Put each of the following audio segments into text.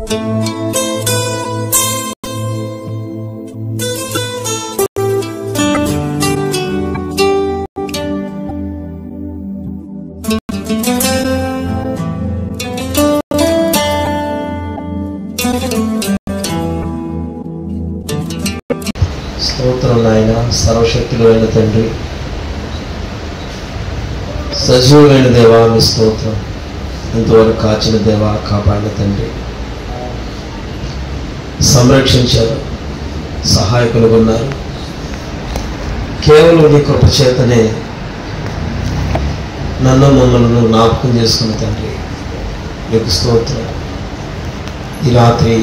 స్తోత్రం నాయన, సర్వశక్తులైన తండ్రి, సజీవమైన దేవా మీ స్తోత్రం. ఇంతవరకు కాచిన దేవా, కాపాడిన తండ్రి, సంరక్షించారు, సహాయకులు ఉన్నారు. కేవలం నీ కృప చేతనే నన్ను మమ్మల్ని జ్ఞాపకం చేసుకున్న తండ్రి, నీకు స్తోత్రం. ఈ రాత్రి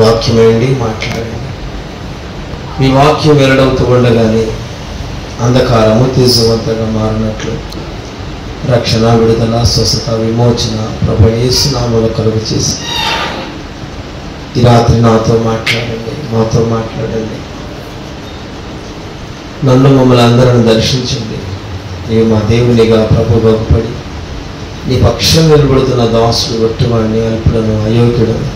వాక్యమేండి, మాట్లాడండి. మీ వాక్యం వెల్లడవుతూ ఉండగానే అంధకారము తేజవంతంగా మారినట్లు రక్షణ, విడుదల, స్వస్థత, విమోచన ప్రభు యేసు నామములో కలుగు చేసి ఈ రాత్రి నాతో మాట్లాడండి, మాతో మాట్లాడండి. నన్ను మమ్మల్ని అందరిని దర్శించండి. నీవు మా దేవునిగా ప్రభు బాగుపడి నీ పక్షం నిలబడుతున్న దాసుడు, ఒట్టివాడిని, అల్పుడను, అయోగ్యుడను,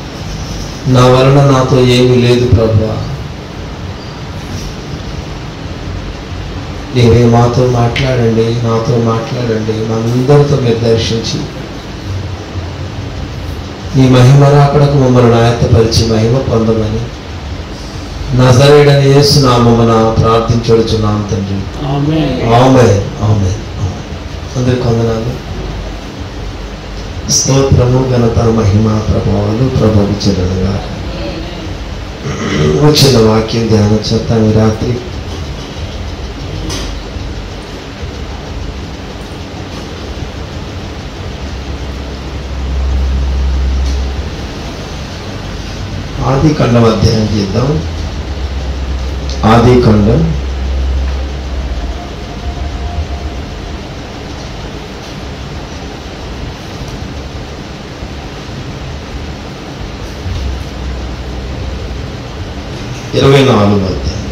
నా వలన నాతో ఏమీ లేదు ప్రభువా, నీవే మాతో మాట్లాడండి, నాతో మాట్లాడండి. మనందరితో మీరు దర్శించి నీ మహిమ రాకడకు మమ్మల్ని ఆయత్తపరిచి మహిమ పొందమని నజరేయుడైన యేసు నామమున ప్రార్థించుచున్నాం తండ్రి. ఆమేన్, ఆమేన్, ఆమేన్. అందరికీ వందనాలు. స్తోత్రము, ఘనత, మహిమ, ప్రభావాలు ప్రభువుకు చెందునుగా. వచ్చిన వాక్యం ధ్యానం చేద్దాం ఈ రాత్రి. ఆదికాండం అధ్యాయం చేద్దాం. ఆదికాండం 24వ అధ్యాయం.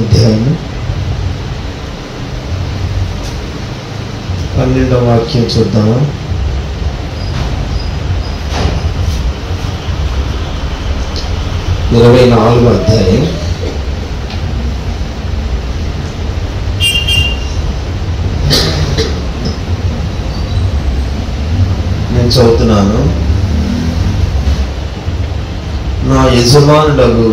అధ్యాయం 12వ వాక్యం చూద్దామా? అధ్యాయం 24 నేను చదువుతున్నాను. నా యజమానుడగు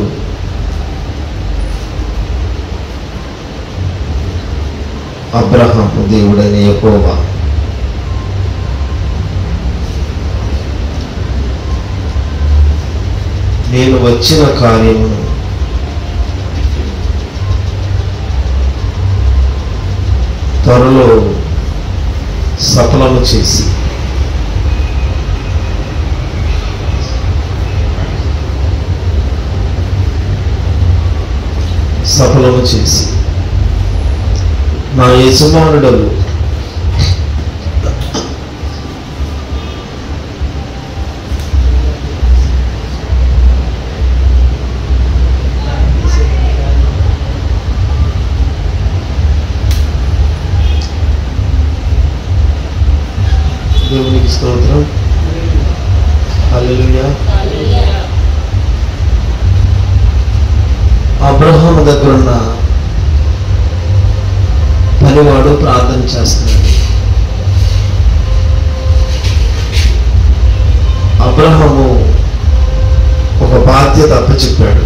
అబ్రహాము దేవుడైన యెహోవా నేను వచ్చిన కార్యమును త్వరలో సఫలము చేసి నా యజమానుడగు దేవునికి స్తోత్రం. హల్లెలూయా. అబ్రహాము దగ్గరున్న పనివాడు ప్రార్థన చేస్తున్నాడు. అబ్రహాము ఒక బాధ్యత అప్పచెప్పాడు.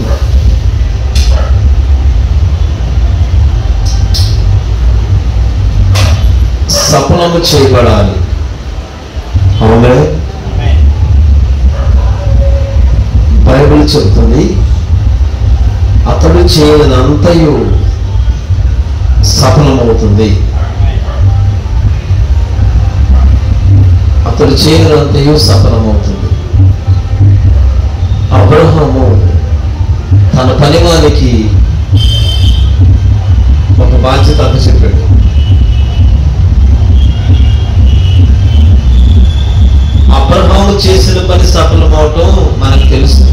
సఫలము చేయబడాలి. అవునే బైబిల్ చెప్తుంది, అతడు చేయనిదంతయు సఫలమవుతుంది. అతడు చేయనిదంతయు సఫలమవుతుంది. అబ్రహాము తన పనివానికి ఒక బాధ్యత అప్పచెప్పాడు. అబ్రహాము చేసిన పని సఫలమవటం మనకు తెలుసు.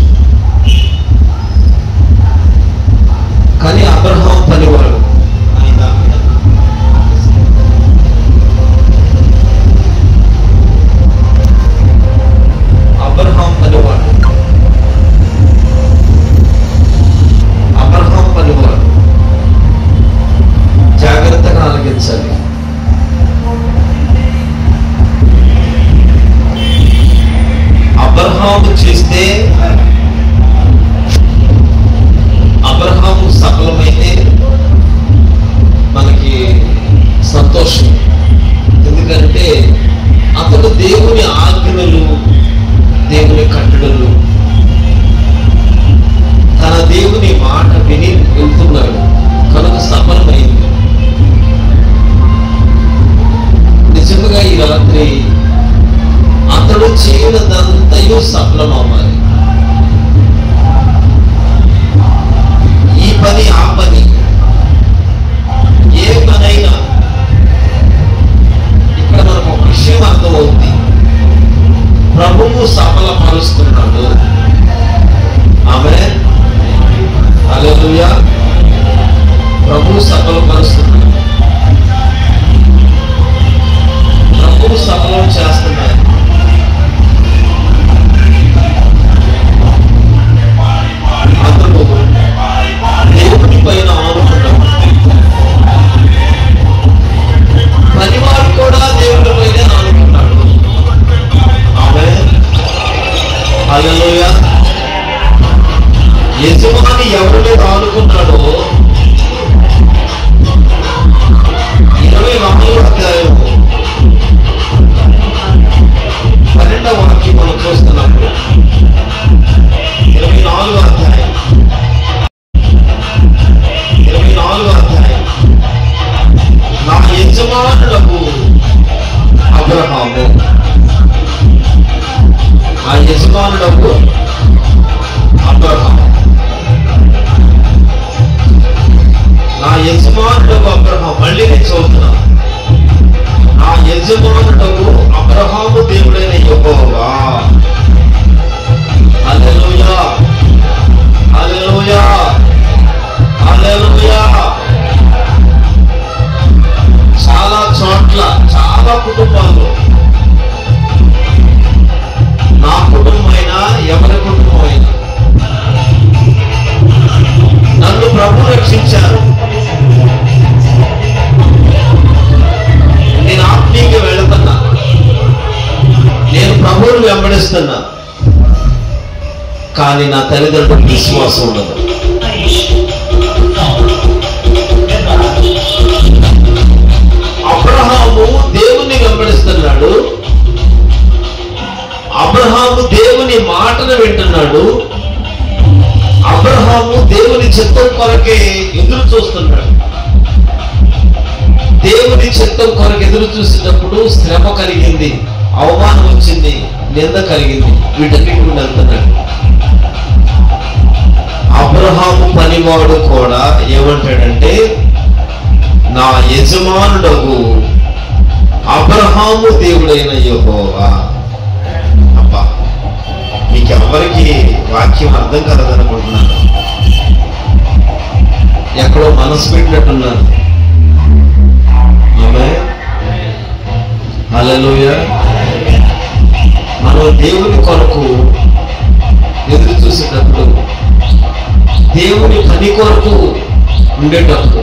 యజమాని ఎవరి మీద ఆనుకున్నాడో 24వ అధ్యాయం 12వ వాక్యం మనం చూస్తున్నప్పుడు 24వ అధ్యాయం నా యజమానులకు అబ్రహాము, ఆ యజమానులకు అబ్రహాము, నా యజమానులకు అబ్రహాము. మళ్ళీ నేను చదువుతున్నాను. నా యజమానులకు అబ్రహాము దేవుడైన యెహోవా. హల్లెలూయా, హల్లెలూయా, హల్లెలూయా. చాలా చోట్ల, చాలా కుటుంబాల్లో, నా కుటుంబమైనా ఎవరి కుటుంబమైనా, నన్ను ప్రభు రక్షించారు, నేను ఆత్మీయంగా వెళుతున్నా, నేను ప్రభువుని వెంబడిస్తున్నా, కానీ నా తల్లిదండ్రులకు విశ్వాసం ఉండదు. అబ్రహాము దేవుని వెంబడిస్తున్నాడు, అబ్రహాము దేవుని మాటను వింటున్నాడు, అబ్రహాము దేవుని చిత్తం కొరకే ఎదురు చూస్తున్నాడు. దేవుని చిత్తం కొరకు ఎదురు చూసినప్పుడు శ్రమ కలిగింది, అవమానం వచ్చింది, నింద కలిగింది, వీటన్నిటి నుండి వెళ్తున్నాడు. అబ్రహాము పనివాడు కూడా ఏమంటాడంటే, నా యజమానుడకు అబ్రహాము దేవుడైన యెహోవా. అబ్బా, మీకెవరికి వాక్యం అర్థం కలదనుకుంటున్నాను. ఎక్కడో మనసు పెట్టినట్టున్నాను. ఆమేన్, హల్లెలూయా. మనం దేవుని కొరకు ఎదురు చూసేటప్పుడు, దేవుని పని కొరకు ఉండేటప్పుడు,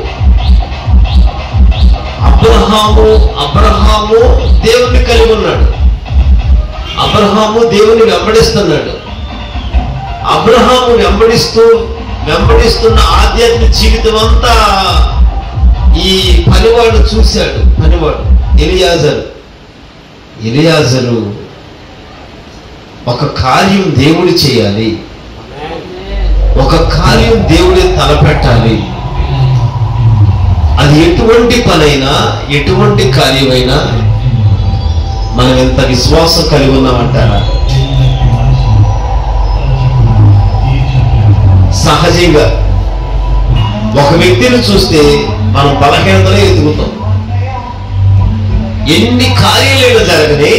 అబ్రహాము దేవుని కలిగి ఉన్నాడు, అబ్రహాము దేవుని వెంబడిస్తున్నాడు. అబ్రహాము వెంబడిస్తున్న ఆధ్యాత్మిక జీవితం అంతా ఈ పనివాడు చూశాడు. పనివాడు ఎలియాజరు ఒక కార్యం దేవుడు చేయాలి, ఒక కార్యం దేవుడే తలపెట్టాలి. అది ఎటువంటి పనైనా, ఎటువంటి కార్యమైనా మనం ఎంత విశ్వాసం కలిగి ఉన్నామంటారా? సహజంగా ఒక వ్యక్తిని చూస్తే మనం బలహీనతలే ఎదుగుతాం. ఎన్ని కార్యాలైనా జరగని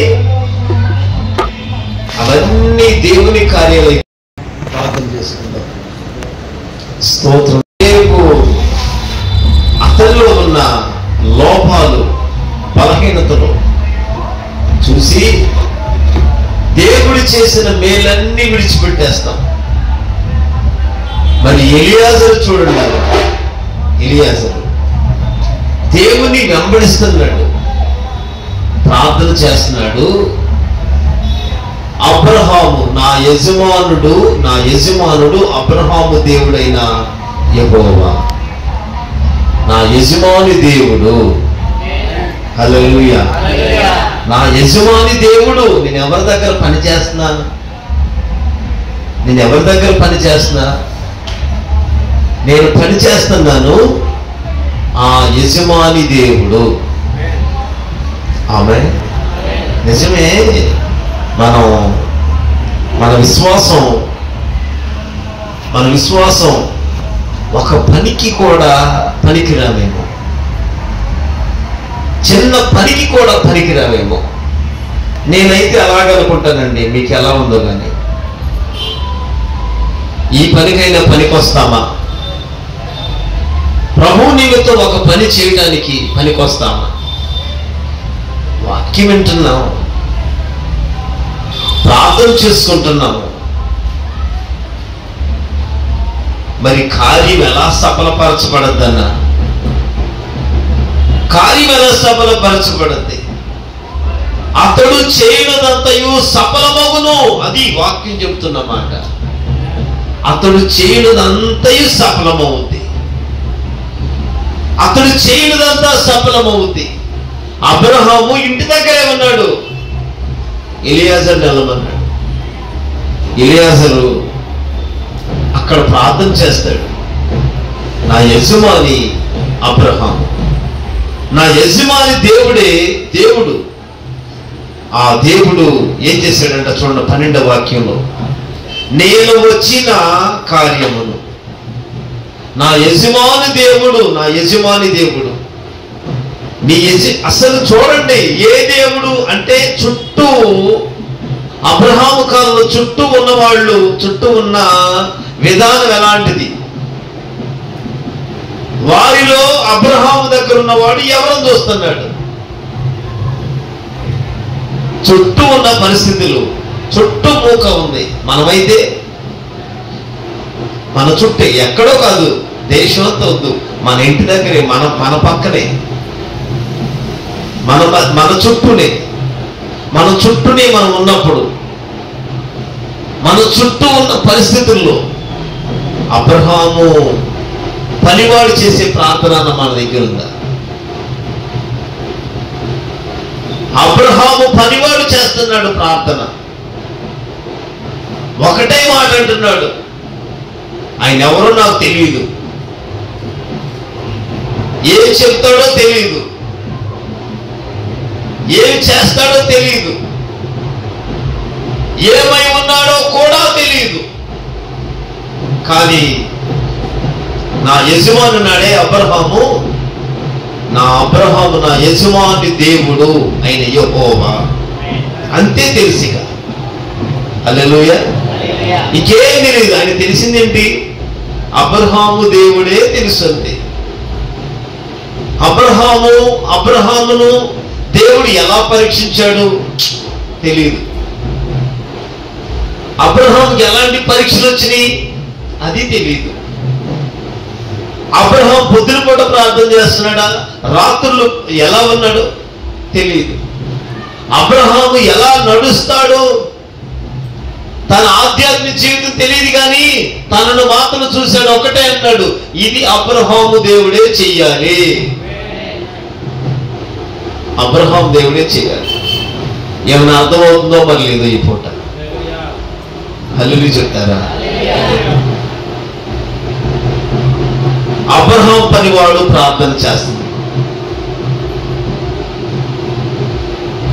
అవన్నీ దేవుని కార్యాలు. ప్రార్థన చేసుకుందాం. స్తోత్రం. అతనిలో ఉన్న లోపాలు, బలహీనతలు చూసి దేవుడు చేసిన మేలన్నీ విడిచిపెట్టేస్తాం. మరి ఎలియాజరు చూడండి, ఎలియాజరు దేవుని వెంబడిస్తున్నాడు, ప్రార్థన చేస్తున్నాడు. అబ్రహాము నా యజమానుడు అబ్రహాము దేవుడైన యెహోవా, నా యజమాని దేవుడు. హల్లెలూయా. నా యజమాని దేవుడు. నేను ఎవరి దగ్గర పని చేస్తున్నాను? నేను పని చేస్తున్నాను ఆ యజమాని దేవుడు. ఆమేన్. నిజమే. మన విశ్వాసం ఒక పనికి కూడా పనికిరావేమో, చిన్న పనికి కూడా పనికిరావేమో. నేనైతే అలాగనుకుంటానండి, మీకు ఎలా ఉందో కానీ. ఈ పనికైనా పనికొస్తామా? ప్రభు నిమిత్తం ఒక పని చేయడానికి పనికొస్తామా? వాక్యం వింటున్నాము, ప్రార్థన చేసుకుంటున్నాము, మరి కార్యం ఎలా సఫలపరచబడద్దన్నా? కార్యం ఎలా సఫలపరచబడద్ది? అతడు చేయనదంతయు సఫలమగును. అది వాక్యం చెబుతున్న మాట. అతడు చేయనిదంతయు సఫలమవుద్ది. అతడు చేయనిదంతా సఫలమవుద్ది. అబ్రహాము ఇంటి దగ్గరే ఉన్నాడు. ఎలియాజరు నిలబడ్డాడు. ఎలియాజరు అక్కడ ప్రార్థన చేస్తాడు. నా యజమాని అబ్రహాము, నా యజమాని దేవుడే దేవుడు. ఆ దేవుడు ఏం చేశాడంట చూడండి 12వ వాక్యంలో, నేను వచ్చిన కార్యమును నా యజమాని దేవుడు, నా యజమాని దేవుడు అసలు చూడండి ఏ దేవుడు అంటే చుట్టూ అబ్రహాము కాలంలో చుట్టూ ఉన్నవాళ్ళు, చుట్టూ ఉన్న విధానం ఎలాంటిది, వారిలో అబ్రహాము దగ్గర ఉన్నవాడు ఎవరని చూస్తున్నాడు. చుట్టూ ఉన్న పరిస్థితులు, చుట్టూ మూక ఉంది. మనమైతే మన చుట్టే, ఎక్కడో కాదు, దేశం అంతా వద్దు, మన ఇంటి దగ్గరే, మన పక్కనే, మన చుట్టూనే మనం ఉన్నప్పుడు, మన చుట్టూ ఉన్న పరిస్థితుల్లో అబ్రహాము పనివాడు చేసే ప్రార్థన మన దగ్గర ఉందా? అబ్రహాము పనివాడు చేస్తున్నాడు ప్రార్థన. ఒకటే మాట అంటున్నాడు, ఆయన ఎవరో నాకు తెలియదు, ఏమి చెప్తాడో తెలియదు, ఏమి చేస్తాడో తెలియదు, ఏమై ఉన్నాడో కూడా తెలియదు, కానీ నా యజమాని నాడే అబ్రహాము, నా యజమాని దేవుడు ఆయన యెహోవా, అంతే తెలిసిగా. హల్లెలూయా. ఇంకేం తెలియదు. ఆయన తెలిసిందేంటి? అబ్రహాము దేవుడే తెలుస్తుంది. అబ్రహామును దేవుడు ఎలా పరీక్షించాడు తెలియదు. అబ్రహాముకి ఎలాంటి పరీక్షలు వచ్చినాయి అది తెలియదు. అబ్రహాం పొద్దున పూట ప్రార్థన చేస్తున్నాడా, రాత్రులు ఎలా ఉన్నాడు తెలియదు. అబ్రహాము ఎలా నడుస్తాడో, తన ఆధ్యాత్మిక జీవితం తెలియదు, కానీ తనను మాత్రం చూశాడు. ఒకటే అన్నాడు, ఇది అబ్రహాము దేవుడే చెయ్యాలి, అబ్రహాం దేవుడే చెయ్యాలి. ఏమైనా అర్థమవుతుందో మరి లేదో ఈ పూట? హల్లెలూయా చెప్తారా? అబ్రహాం పనివాడు ప్రార్థన చేస్తుంది.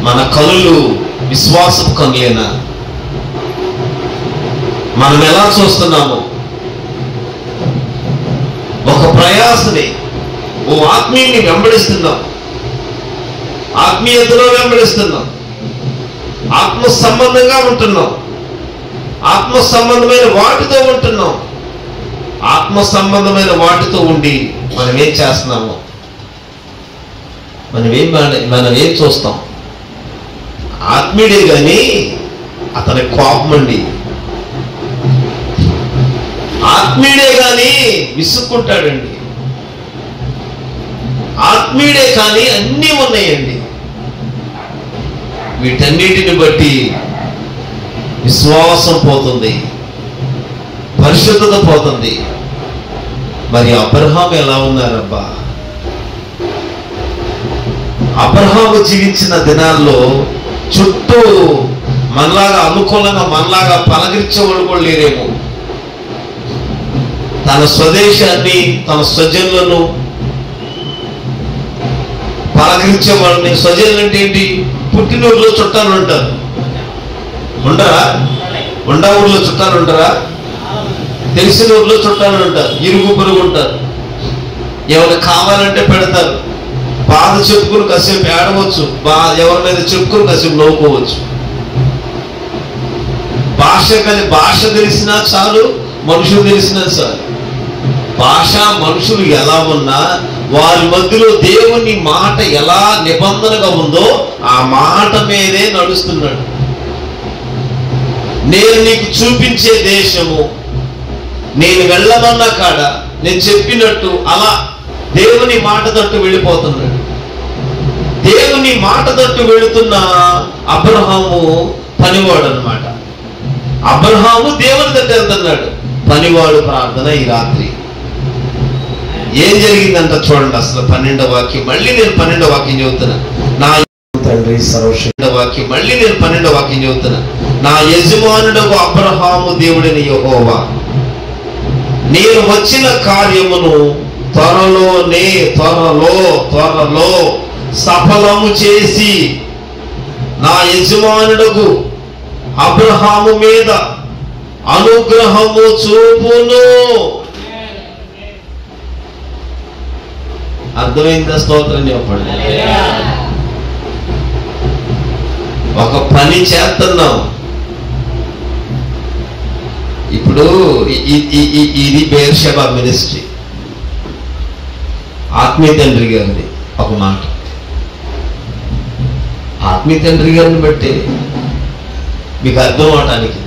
మన కనులు విశ్వాసపు కనులేనా? మనం ఎలా చూస్తున్నాము? ఒక ప్రయాసని, ఓ ఆత్మీయుని వెంబడిస్తున్నాం, ఆత్మీయతలో వెంబడిస్తున్నాం, ఆత్మ సంబంధంగా ఉంటున్నాం, ఆత్మ సంబంధమైన వాటితో ఉంటున్నాం. ఆత్మ సంబంధమైన వాటితో ఉండి మనం ఏం చేస్తున్నాము? మనం ఏం చూస్తాం? ఆత్మీయుడే కానీ అతని కోపం అండి. ఆత్మీయుడే కానీ విసుక్కుంటాడండి. ఆత్మీయుడే కానీ అన్నీ ఉన్నాయండి. వీటన్నిటిని బట్టి విశ్వాసం పోతుంది, పరిశుద్ధత పోతుంది. మరి అబ్రహాం ఎలా ఉన్నారబ్బా? అబ్రహాము జీవించిన దినాల్లో చుట్టూ మనలాగా అనుకూలంగా, మనలాగా పలకరించేవాళ్ళు కూడా లేరేమో. తన స్వదేశాన్ని, తన స్వజనులను పలకరించే వాళ్ళని. స్వజనులు అంటే ఏంటి? పుట్టినూరులో చుట్టాలు ఉంటారు, ఉండరా? ఉండా ఊర్లో చుట్టాలు ఉంటారా? తెలిసిన ఊర్లో చుట్టాలు ఉంటారు, ఇరుగు పొరుగు ఉంటారు. ఏమైనా కావాలంటే పెడతారు. బాధ చెప్పుకుని కాసేపు ఏడవచ్చు, ఎవరి మీద చెప్పుకుని కాసేపు నవ్వుకోవచ్చు. భాష తెలిసినా చాలు, మనుషులు తెలిసినా చాలు. భాష మనుషులు ఎలా ఉన్నా వారి మధ్యలో దేవుని మాట ఎలా నిబంధనగా ఉందో ఆ మాట మీదే నడుస్తున్నాడు. నేను నీకు చూపించే దేశము, నేను వెళ్ళమన్న కాడ నేను చెప్పినట్టు అలా దేవుని మాట తట్టు వెళ్ళిపోతున్నాడు. దేవుని మాట తట్టు వెళుతున్న అబ్రహాము పనివాడు అన్నమాట. అబ్రహాము దేవుని తట్టు వెళ్తున్నాడు. పనివాడు ప్రార్థన ఈ రాత్రి. ఏం జరిగిందంట చూడండి. అసలు 12వ వాక్యం మళ్ళీ నేను 12వ వాక్యం చెబుతున్నా. నా తండ్రి సర్వశక్తి వాక్యం మళ్ళీ నేను 12వ వాక్యం చెబుతున్నా. నా యజమానుడకు అబ్రహాము దేవుడైన యెహోవా నేను వచ్చిన కార్యమును త్వరలో సఫలము చేసి నా యజమానుడకు అబ్రహాము మీద అనుగ్రహము చూపును. అర్థమైందా? స్తోత్రం చెప్పండి. ఒక పని చేస్తున్నాం. ఇప్పుడు ఇది బేర్షెబా మినిస్ట్రీ. ఆత్మీయ తండ్రి గారిది ఒక మాట. ఆత్మీయ తండ్రి గారిని బట్టి మీకు అర్థం అవటానికి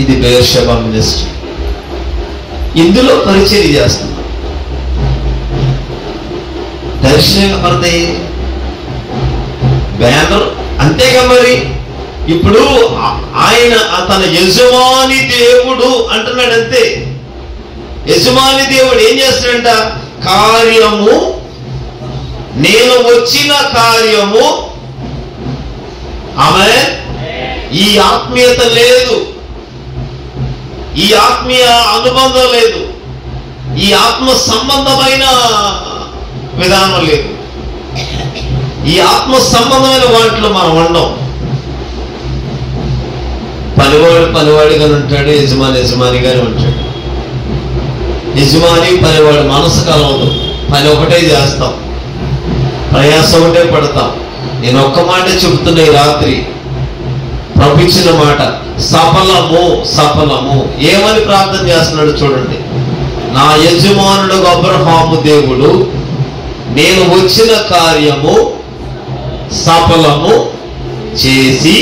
ఇది బేర్షెబా మినిస్ట్రీ. ఇందులో పరిచయం చేస్తున్నాం. దర్శనం ఎవరిది? బ్యానర్. అంతేగా మరి. ఇప్పుడు ఆయన తన యజమాని దేవుడు అంటున్నాడు. అంతే. యజమాని దేవుడు ఏం చేస్తాడంట? కార్యము, నేను వచ్చిన కార్యము. ఆమె ఈ ఆత్మీయత లేదు, ఈ ఆత్మీయ అనుబంధం లేదు, ఈ ఆత్మ సంబంధమైన విధానం లేదు, ఈ ఆత్మ సంబంధమైన వాటిలో మనం ఉండం. పనివాడు పనివాడిగానే ఉంటాడు, యజమాని యజమానిగానే ఉంటాడు. యజమాని పనివాడు మనసు కలవదు. పని ఒకటే చేస్తాం, ప్రయాసం ఒకటే పడతాం. నేను ఒక్క మాటే చెబుతున్నా ఈ రాత్రి, ప్రభు ఇచ్చిన మాట. సఫలము సఫలము. ఏమని ప్రార్థన చేస్తున్నాడు చూడండి. నా యజమానుడు అబ్రహాము దేవుడు నేను వచ్చిన కార్యము సఫలము చేసి,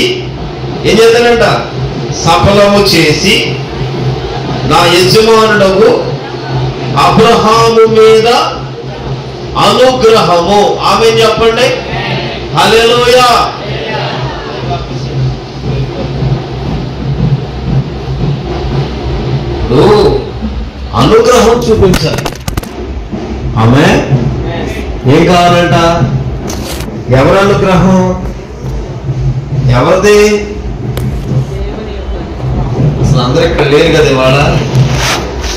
ఏం చేస్తాడంట? సఫలము చేసి నా యజమానుడు అబ్రహాము మీద అనుగ్రహము. ఆమేన్ చెప్పండి. హల్లెలూయా. అనుగ్రహం చూపించాలి. ఆమె ఏం కావాలంట? ఎవరి అనుగ్రహం? ఎవరిది? అసలు అందరూ ఇక్కడ లేరు కదా ఇవాళ.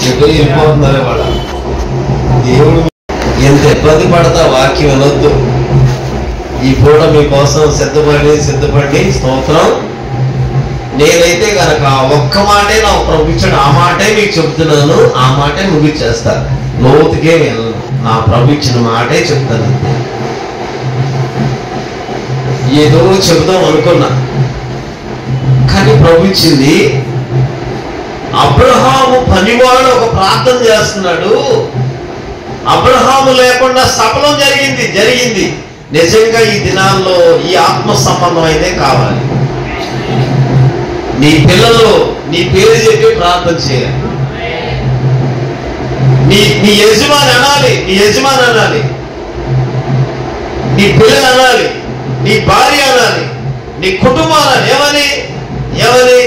ఎక్కడ వెళ్ళిపోతున్నారు ఇవాళ. దేవుడు ఎంత ఇబ్బంది పడతా వాక్యం వినొద్దు. ఈ పూట మీకోసం సిద్ధపడి స్తోత్రం. నేనైతే కనుక ఒక్క మాటే నా ప్రభుత్వం, ఆ మాటే మీకు చెప్తున్నాను, ఆ మాటే ముగిచ్చేస్తా. లోతుకే వెళ్ళను. నా ప్రభు ఇచ్చిన మాటే చెప్తాను. ఏదో చెబుదాం అనుకున్నా, కానీ ప్రభు ఇచ్చింది. అబ్రహాము పనివాడు ఒక ప్రార్థన చేస్తున్నాడు. అబ్రహాము లేకుండా సఫలం జరిగింది. నిజంగా ఈ దినాల్లో ఈ ఆత్మ సంబంధం అయితే కావాలి. నీ పిల్లలు నీ పేరు చెప్పి ప్రార్థన చేయాలి. నీ యజమాని అనాలి, నీ పిల్లలు అనాలి, నీ భార్య అనాలి, నీ కుటుంబం అనాలి. ఏమని?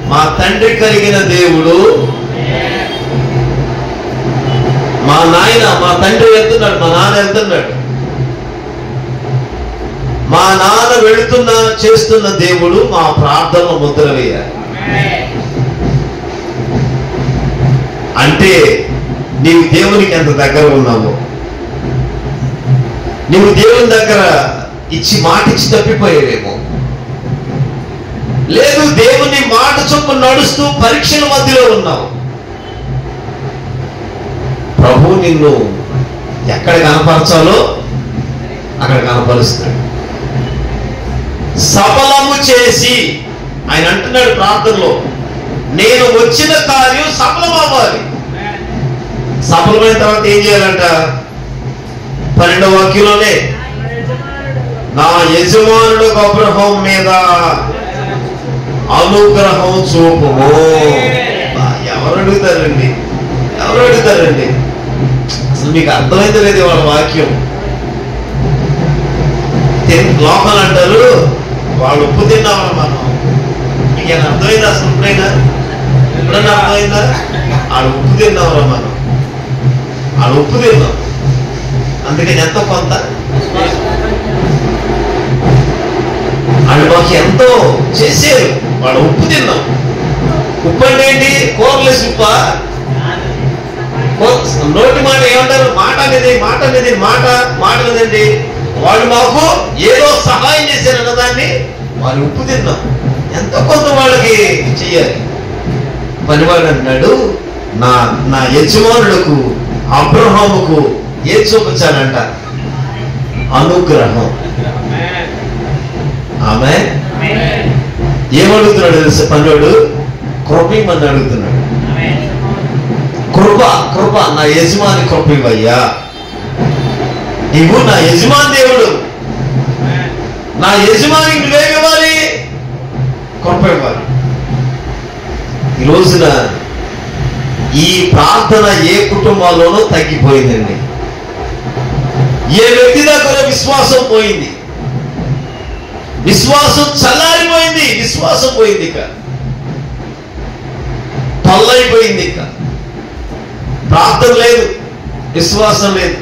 మా తండ్రి కలిగిన దేవుడు, మా తండ్రి వెళ్తున్నాడు, మా నాన్న వెళ్తున్నాడు, మా నాన్న చేస్తున్న దేవుడు మా ప్రార్థనలో ముద్ర వేయాలి. అంటే నీవు దేవునికి ఎంత దగ్గర ఉన్నావో, నీవు దేవుని దగ్గర మాట ఇచ్చి తప్పిపోయేవేమో. లేదు, దేవుని మాట చొప్పున నడుస్తూ పరీక్షల మధ్యలో ఉన్నావు. ప్రభు నిన్ను ఎక్కడ కనపరచాలో అక్కడ కనపరుస్తాడు. సఫలము చేసి ఆయన అంటున్నాడు ప్రార్థనలో, నేను వచ్చిన కార్యం సఫలం అవ్వాలి. సఫలమైన తర్వాత ఏం చేయాలంట? 12వ వాక్యంలోనే నా యజమానుడు అబ్రహాము మీద అనుగ్రహం చూపుము. ఎవరు అడుగుతారండి? అసలు మీకు అర్థమైతే లేదు వాళ్ళ వాక్యం. లోపల అంటారు వాళ్ళు ఉప్పు తిన్నామని. మనం మీకు అర్థమైంది అసలు? ఎప్పుడైనా ఎప్పుడన్నా అర్థమైందా? ఆడు ఉప్పు తిన్నావురా మనం, ఆడు ఉప్పు తిన్నాం, అందుకని ఎంతో కొంత వాళ్ళు మాకు ఎంతో చేశారు, వాడు ఉప్పు తిన్నాం. ఉప్పు అంటే ఏంటి? కూరలేసి ఉప్ప, నోటి మాట ఏమంటారు? మాట అనేది మాట లేదండి. వాళ్ళు మాకు ఏదో సహాయం చేశారు అన్నదాన్ని వాళ్ళు ఉప్పు తిన్నాం, ఎంతో కొంత వాళ్ళకి చెయ్యాలి. పనివాడు అన్నాడు, నా యజమానులకు అబ్రహాముకు ఏం చూపించాడంట? అనుగ్రహం. ఆమె ఏమడుగుతున్నాడు తెలుసు? పనివాడు కృపమని అడుగుతున్నాడు. కృప నా యజమాని కృప ఇవ్వయ్యా, నువ్వు నా యజమాని దేవుడు, నా యజమానికి నువ్వేమి ఇవ్వాలి? కృప ఇవ్వాలి. ఈ రోజున ఈ ప్రార్థన ఏ కుటుంబాల్లోనూ తగ్గిపోయిందండి. ఏ వ్యక్తి దగ్గర విశ్వాసం పోయింది, విశ్వాసం చల్లారిపోయింది, విశ్వాసం పోయింది, ఇక పల్లైపోయింది, ఇక ప్రార్థన లేదు, విశ్వాసం లేదు.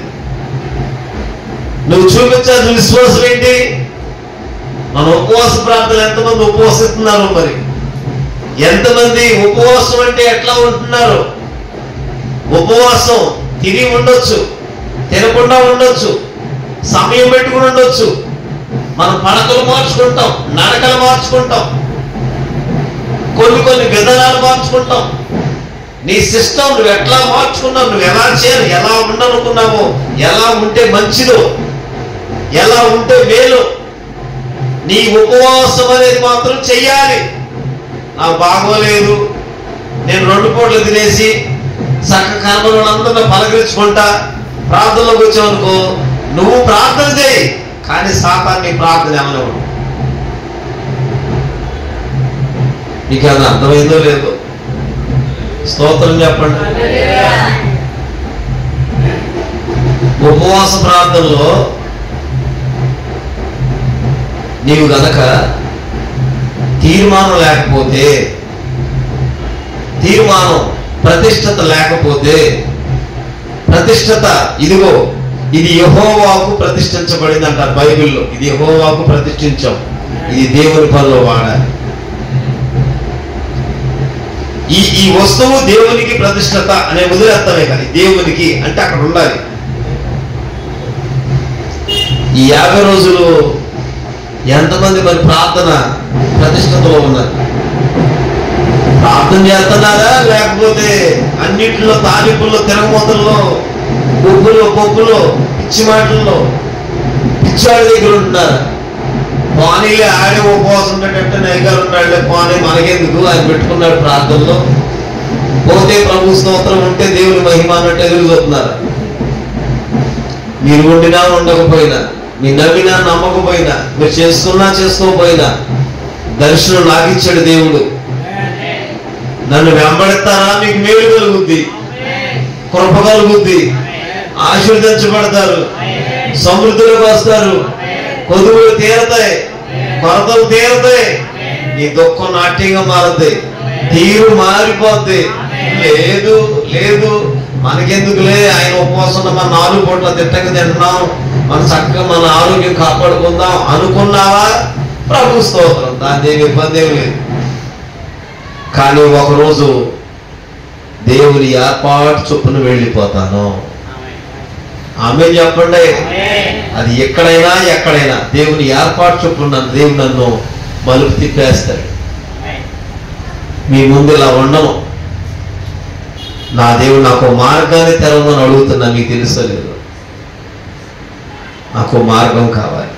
నువ్వు చూపించాల్సిన విశ్వాసం ఏంటి? మన ఉపవాస ప్రార్థనలు ఎంతమంది ఉపవసిస్తున్నారు? మరి ఎంతమంది ఉపవాసం అంటే ఎట్లా ఉంటున్నారు? ఉపవాసం తిని ఉండొచ్చు, తినకుండా ఉండొచ్చు, సమయం పెట్టుకుని ఉండొచ్చు. మనం పడకలు మార్చుకుంటాం, నడకలు మార్చుకుంటాం, కొన్ని విధానాలు మార్చుకుంటాం. నీ సిస్టమ్ నువ్వు ఎట్లా మార్చుకున్నావు, నువ్వు ఎలా చేయాలి, ఎలా ఉండనుకున్నావో, ఎలా ఉంటే మంచిదో, ఎలా ఉంటే మేలు, నీ ఉపవాసం అనేది మాత్రం చెయ్యాలి. నాకు బాగోలేదు, నేను 2 పూటలు తినేసి చక్క కర్మలందరినీ పలకరించుకుంటా ప్రార్థనలోకి వచ్చావనుకో, నువ్వు ప్రార్థన చేయి, కానీ సాతాను నీ ప్రార్థన ఏమనేవాడు. నీకు అది అర్థమైందో లేదో? స్తోత్రం చెప్పండి. ఉపవాస ప్రార్థనలో నీవు గనక తీర్మానం లేకపోతే, తీర్మానం ప్రతిష్టత లేకపోతే, ప్రతిష్టత ఇదిగో ఇది యెహోవాకు ప్రతిష్ఠించబడింది అంటారు బైబిల్లో. ఇది యెహోవాకు ప్రతిష్ఠించాం, ఇది దేవుని పనిలో వాడాలి. ఈ వస్తువు దేవునికి ప్రతిష్టత అనే వదిలేస్తామే, కానీ దేవునికి అంటే అక్కడ ఉండాలి. ఈ 50 రోజులు ఎంతమంది మరి ప్రార్థన ప్రతిష్టతలో ఉన్నారు? ప్రార్థన చేస్తున్నారా? లేకపోతే అన్నింటిలో తాలింపుల్లో, తిరగమూతల్లో, పప్పులో పిచ్చి మాటల్లో పిచ్చివాడి దగ్గర ఉంటున్నారా? పానీలే ఆడే ఉపవాసం ఉండేటట్టు నైగారు ఉన్నాడులే, పానీ మనకెందుకు, ఆయన పెట్టుకున్నాడు ప్రార్థనలో, పోతే ప్రభు స్తోత్రం, ఉంటే దేవుని మహిమ అన్నట్టు ఎదురు చూస్తున్నారా? మీరు ఉండినా ఉండకపోయినా, మీరు నవ్వినా నమ్మకపోయినా, మీరు చేస్తున్నా చేసుకోకపోయినా దర్శనం లాగిచ్చాడు దేవుడు. నన్ను వెంబడిస్తారా మీకు మేలు కలుగుద్ది, కృప కలుగుద్ది, ఆశీర్వదించబడతారు, సమృద్ధిలోకి వస్తారు, కొదువులు తీరతాయి, కొరతలు తీరతాయి, నీ దుఃఖం నాట్యంగా మారుతాయి, తీరు మారిపోద్ది. లేదు లేదు మనకెందుకులే, ఆయన ఉపవాసం మన 4 పూట్ల తిట్టంగా తింటున్నాం, మన చక్కగా మన ఆరోగ్యం కాపాడుకుందాం అనుకున్నావా? ప్రభు స్తోత్రం, దాని ఏమి ఇబ్బంది ఏమి లేదు. కానీ ఒకరోజు దేవుని ఏర్పాటు చొప్పున వెళ్ళిపోతాను. ఆమె చెప్పండి. అది ఎక్కడైనా దేవుని ఏర్పాటు చొప్పున దేవుడు నన్ను మలుపు తిప్పేస్తాడు. మీ ముందు ఇలా ఉండను, నా దేవుడు నాకు మార్గాన్ని తెరవమని అడుగుతున్నా. మీకు తెలుసలేదు, నాకు మార్గం కావాలి.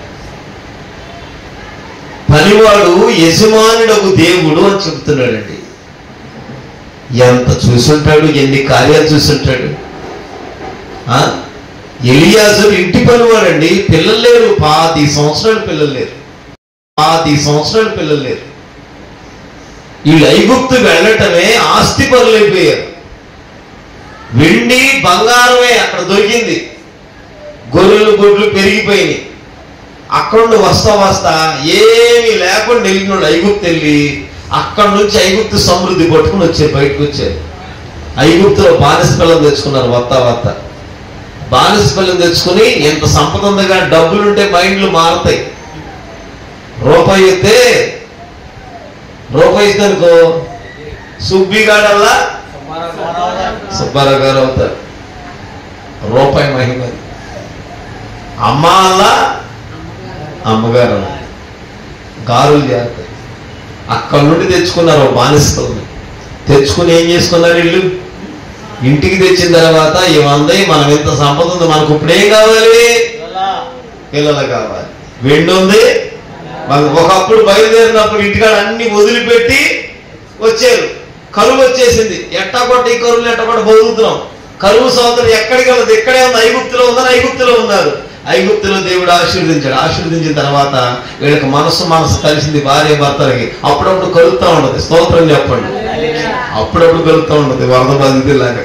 పనివాడు యజమానుడకు దేవుడు అని చెబుతున్నాడండి. ఎంత చూసుంటాడు, ఎన్ని కార్యాలు చూసుంటాడు. ఎలియాజరు ఇంటి పనివాడండి, పిల్లలు లేరు, 10 సంవత్సరాలు పిల్లలు లేరు, 10 సంవత్సరాలు పిల్లలు లేరు. వీళ్ళు ఐగుప్తు వెళ్ళటమే ఆస్తి పరులైపోయారు. వెండి బంగారమే అక్కడ దొరికింది, గొర్రెలు గొడ్లు పెరిగిపోయినాయి. అక్కడ వస్తా ఏమీ లేకుండా వెళ్ళినోడు ఐగుప్తు వెళ్ళి అక్కడ నుంచి ఐగుప్తు సమృద్ధి పట్టుకుని వచ్చారు, బయటకు వచ్చారు. ఐగుప్తులో బానిస పిల్లలు తెచ్చుకున్నారు. వత్త బానిస పిల్లలు తెచ్చుకుని ఎంత సంపద ఉందిగా, డబ్బులుంటే మైండ్లు మారుతాయి. రూపాయి ఇస్తే అనుకో సుబ్బిగాడల్లా సుబ్బారావు గారు అవుతారు. రూపాయి మహిమ. అమ్మ అల్లా అమ్మగారు గారులు చేస్తారు. అక్కడ నుండి తెచ్చుకున్నారు బానిసలు. తెచ్చుకుని ఏం చేసుకున్నారు వీళ్ళు? ఇంటికి తెచ్చిన తర్వాత ఏమంది, మనం ఎంత సంపద ఉంది, మనకు ఇప్పుడు ఏం కావాలి? పిల్లలు కావాలి. వెండి ఉంది. ఒకప్పుడు బయలుదేరినప్పుడు ఇంటికాడ అన్ని వదిలిపెట్టి వచ్చారు. కరువు వచ్చేసింది. ఎట్టకొట్ట ఈ కరువులు ఎట్టకొట్ట బతుకుతున్నాం. కరువు సోదరు ఎక్కడికి వెళ్ళదు, ఇక్కడే ఉంది. ఐగుప్తులో ఉందని ఐగుప్తులో ఉన్నారు. ఐగుప్తులో దేవుడు ఆశీర్వదించాడు. ఆశీర్వదించిన తర్వాత వీళ్ళకి మనసు కలిసింది భార్య భర్తలకి. అప్పుడప్పుడు కలుగుతూ ఉండదు. స్తోత్రం చెప్పండి. అప్పుడప్పుడు కలుగుతూ ఉండదు. వరద బాధితులాగా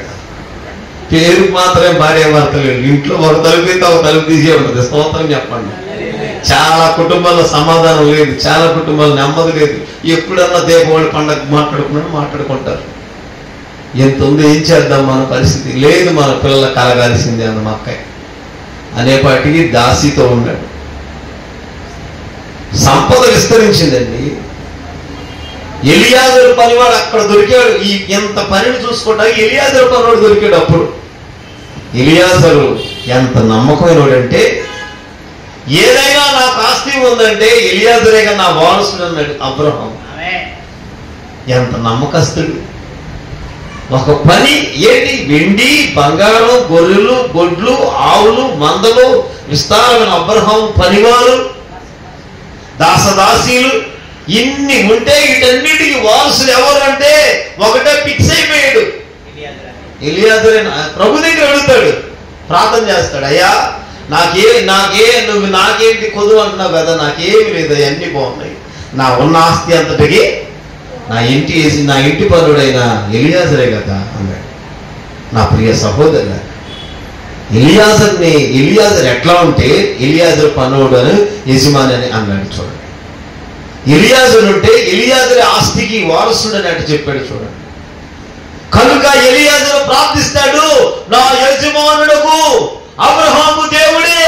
పేరుకు మాత్రమే భార్య భర్తలు. ఇంట్లో ఒక తలుపు అయితే ఒక తలుపు తీసే ఉంటుంది. స్తోత్రం చెప్పండి. చాలా కుటుంబాల్లో సమాధానం లేదు, చాలా కుటుంబాల్లో నెమ్మది లేదు. ఎప్పుడన్నా దీపావళి పండగ మాట్లాడుకుంటారు. ఎంత ఉంది, ఏం చేద్దాం, మన పరిస్థితి లేదు, మన పిల్లలు కలగాల్సిందే అన్న మా అక్కయ్య అనేపాటికి దాసితో ఉన్నాడు. సంపద విస్తరించిందండి. ఎలియాజరు పనివాడు అక్కడ దొరికాడు. ఎంత పనిని చూసుకోవడానికి ఎలియాజరు పనివాడు దొరికాడు. అప్పుడు ఎలియాజరు ఎంత నమ్మకమైనవాడంటే, ఏదైనా నాకు ఆస్తి ఉందంటే ఎలియాజరేగా నా వారసుడు అన్నాడు అబ్రహాం. ఎంత నమ్మకస్తుడు. ఒక పని ఏంటి? వెండి, బంగారం, గొర్రెలు, గొడ్లు, ఆవులు, మందలు, విస్తారమైన అబ్రహాం పనివారు, దాసదాసీలు ఇన్ని ఉంటే వీటన్నిటికి వారసులు ఎవరు అంటే ఒకటే ఫిక్స్ అయిపోయాడు. ఎలియాజరే. ప్రభు దగ్గర అడుగుతాడు, ప్రార్థన చేస్తాడు. అయ్యా నువ్వు నాకేంటి కొదువు అంటున్నావు కదా, నాకేమి లేదు, అన్నీ బాగున్నాయి, నా ఉన్న ఆస్తి అంతటికి నా ఇంటి పనుడైన ఎలియాజరే కదా అన్నాడు. నా ప్రియ సహోదరు, ఎలియాజర్ ఎట్లా ఉంటే ఎలియాజర్ పనుడు అని యజమాని అని అన్నాడు. చూడండి, ఎలియాజర్ ఉంటే ఎలియాజర్ ఆస్తికి వారసుడు అని అటు చెప్పాడు. చూడండి, కనుక ఎలియాజరు ప్రార్థిస్తాడు, నా యజమానుడకు అబ్రహాము దేవుడే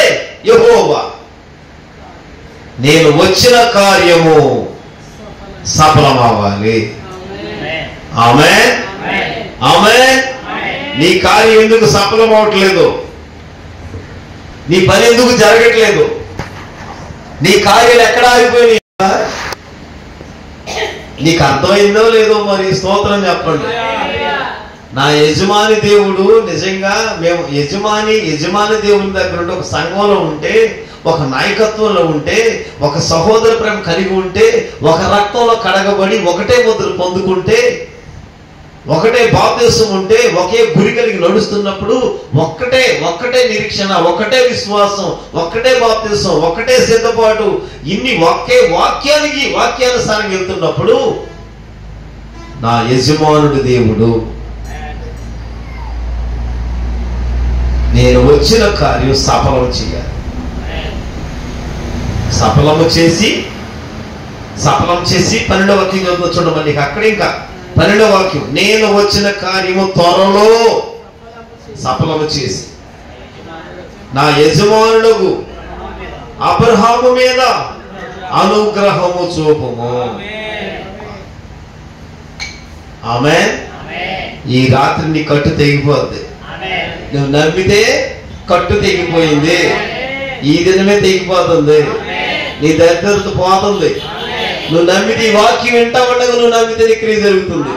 యెహోవా, నేను వచ్చిన కార్యము సఫలమవ్వాలి. ఆమేన్, ఆమేన్. నీ కార్యం ఎందుకు సఫలం అవట్లేదు? నీ పని ఎందుకు జరగట్లేదు? నీ కార్యాలు ఎక్కడ ఆగిపోయినాయి? నీకు అర్థమైందో లేదో మరి స్తోత్రం చెప్పండి. నా యజమాని దేవుడు నిజంగా మేము యజమాని దేవుని దగ్గర ఉంటే, ఒక సంఘంలో ఉంటే, ఒక నాయకత్వంలో ఉంటే, ఒక సహోదర ప్రేమ కలిగి ఉంటే, ఒక రక్తంలో కడగబడి ఒకటే ముద్ర పొందుకుంటే, ఒకటే బాప్తిసం ఉంటే, ఒకే గురి కలిగి నడుస్తున్నప్పుడు ఒక్కటే నిరీక్షణ, ఒకటే విశ్వాసం, ఒకటే బాప్తిసం, ఒకటే సిద్ధపాటు, ఇన్ని ఒకే వాక్యానుసారం వెళ్తున్నప్పుడు నా యజమానుడు దేవుడు నేను వచ్చిన కార్యం సఫలం చేయాలి. సఫలం చేసి 12వ వాక్యం చూడమని అక్కడ ఇంకా 12వ వాక్యం, నేను వచ్చిన కార్యము త్వరలో సఫలము చేసి నా యజమానులకు అబ్రహాము మీద అనుగ్రహము చూపుము. ఆమేన్. ఈ రాత్రి నీ కట్టు తెగిపోద్ది. నువ్వు నమ్మితే కట్టు తెగిపోయింది. ఈ దినమే తెగిపోతుంది. నీ దరిద్రత పోతుంది. నువ్వు నమ్మితే, ఈ వాక్యం వింటా ఉండగా నువ్వు నమ్మితే నీ క్రియ జరుగుతుంది.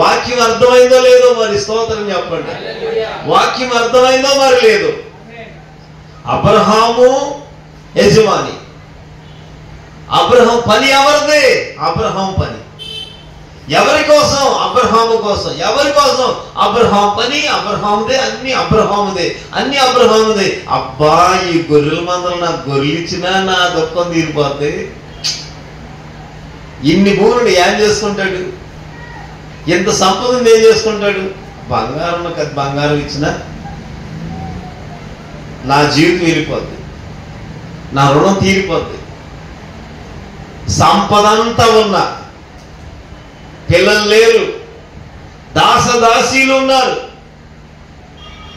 వాక్యం అర్థమైందో లేదో మరి స్తోత్రం చెప్పండి. వాక్యం అర్థమైందో మరి లేదు. అబ్రహాము యజమాని. అబ్రహాం పని ఎవరిది? అబ్రహాం పని ఎవరి కోసం? అబ్రహాము కోసం. ఎవరి కోసం? అబ్రహాం పని అబ్రహాముదే, అన్ని అబ్రహాముదే. అబ్బా, ఈ గొర్రెల మందలు నాకు గొర్రెలు ఇచ్చినా నా దుఃఖం తీరిపోద్ది. ఇన్ని భూములు ఏం చేసుకుంటాడు? ఎంత సంపదని ఏం చేసుకుంటాడు? బంగారం ఇచ్చినా నా జీవితం వెళ్ళిపోద్ది, నా రుణం తీరిపోద్ది. సంపద అంతా ఉన్నా పిల్లలు లేరు, దాసదాసీలు ఉన్నారు,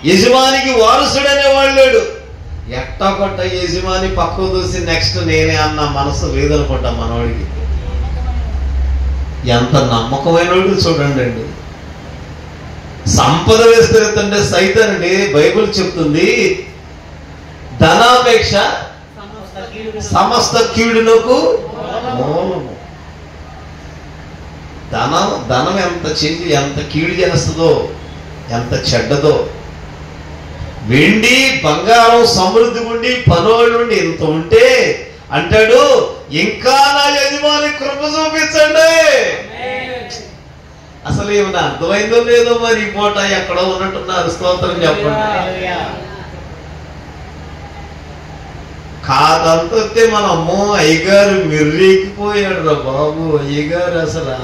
యజమానికి వారసుడనే వాళ్ళు లేడు. ఎట్టా కొట్ట యజమాని పక్కకు చూసి నెక్స్ట్ నేనే అన్న మనసు లేదనుకుంటా మనవాడికి. ఎంత నమ్మకమైనడు చూడండి అండి. సంపద విస్తరిస్తుంటే సైతానండి బైబిల్ చెప్తుంది, ధనాపేక్ష సమస్త కీడునకు మూలము. ధనం ఎంత కీడు చేస్తుందో, ఎంత చెడ్డదో. వెండి బంగారం సమృద్ధి ఉండి పనోళ్ళు ఉండి ఇంత ఉంటే అంటాడు, ఇంకా నా యజమాని కృప చూపించండి. అసలు ఏమన్నా అర్థమైందో లేదో మరి ఈ పూట ఎక్కడో ఉన్నట్టున్నారు. స్తోత్రం చెప్పండి. కాదంతే మన అమ్మో అయ్యగారు మిర్రెక్కిపోయాడు రా బాబు. అయ్యగారు అసలు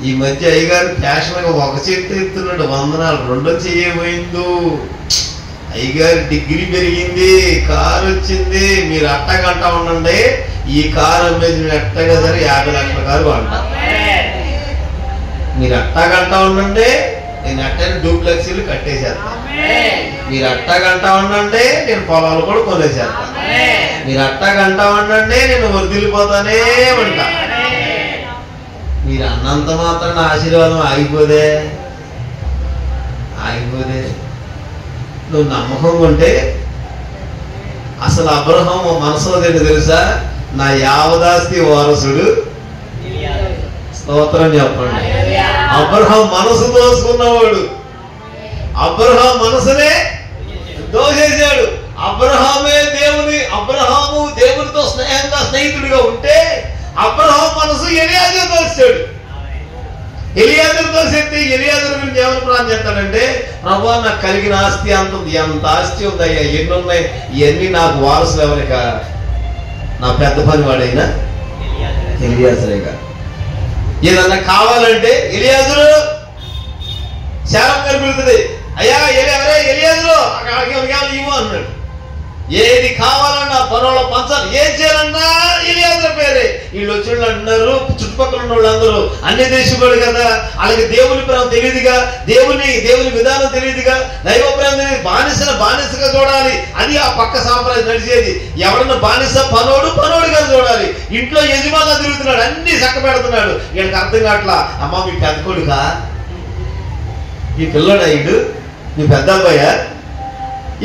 ఈ మధ్య అయ్యగారు ఫ్యాషన్గా ఒక చేతి ఎత్తున్నాడు వందనాలు, రెండో చేయమైందో. అయ్యగారు డిగ్రీ పెరిగింది, కారు వచ్చింది. మీరు అట్టగంట ఉండండి, ఈ కారు అమ్మేది ఎట్టగా సరే 50 లక్షల కారు అంట. మీరు అట్టగంట ఉండండి, నేను అట్టని డూప్లెక్సీలు కట్టేసేస్తా. మీరు అట్టగంట ఉండండి, నేను పొలాలు కూడా కొనేసేస్తా. మీరు అట్టగంట ఉండండి, నేను వదిలిపోతానే ఉంటా. మీరు అన్నంత మాత్రం ఆశీర్వాదం ఆగిపోదే. నువ్వు నమ్మకం ఉంటే అసలు అబ్రహాము మనసులో తెలుసా, నా యావదాస్తి వారసుడు. స్తోత్రం చెప్పండి. అబ్రహాం మనసు దోసుకున్నవాడు, అబ్రహాం మనసునే దోసేశాడు. అబ్రహాము దేవునితో స్నేహితుడిగా ఉంటే అబ్రహాం మనసు ఎలియాజరు దోసాడు. ఎలియాజరు దోసేస్తే ఎలియాజరు గురించి ఏమని ప్రార్థన చేస్తాడంటే, ప్రభువా నాకు కలిగిన ఆస్తి అంత ఉంది, ఎంత ఆస్తి ఉందయ్యా, ఎన్ని ఉన్నాయి, ఇవన్నీ నాకు వారసులు ఎవరిక, నా పెద్ద పని వాడైనా ఎలియాజరేగా. ఏదన్నా కావాలంటే ఎలియాజరు శారం గారు పిలుతుంది, అయ్యా ఎవరే ఎలియాజరు అక్కడికి ఇవ్వు అన్నాడు. ఏది కావాలన్నా పరోళ్ళ పంచాలి, ఏం చేయాలన్నా ఎలియాజరు పేరే. వీళ్ళు వచ్చిన అంటున్నారు, చుట్టుపక్కల ఉన్న వాళ్ళందరూ అన్ని దేశం కదా, అలాగే దేవుని ప్రేమ తెలియదుగా, దేవుని విధానం తెలియదుగా, దైవ ప్రేమ బానిసగా చూడాలి. అది ఆ పక్క సాంప్రదాయం నడిచేది. ఎవడన్నా బానిస పనోడుగా చూడాలి. ఇంట్లో యజమానిగా తిరుగుతున్నాడు, అన్ని చక్క పెడుతున్నాడు. వీళ్ళకి అర్థం కావట్లా. అమ్మ మీ పెద్ద కొడుకా, ఈ పిల్లడా, ఈడు నీ పెద్ద అబ్బాయా,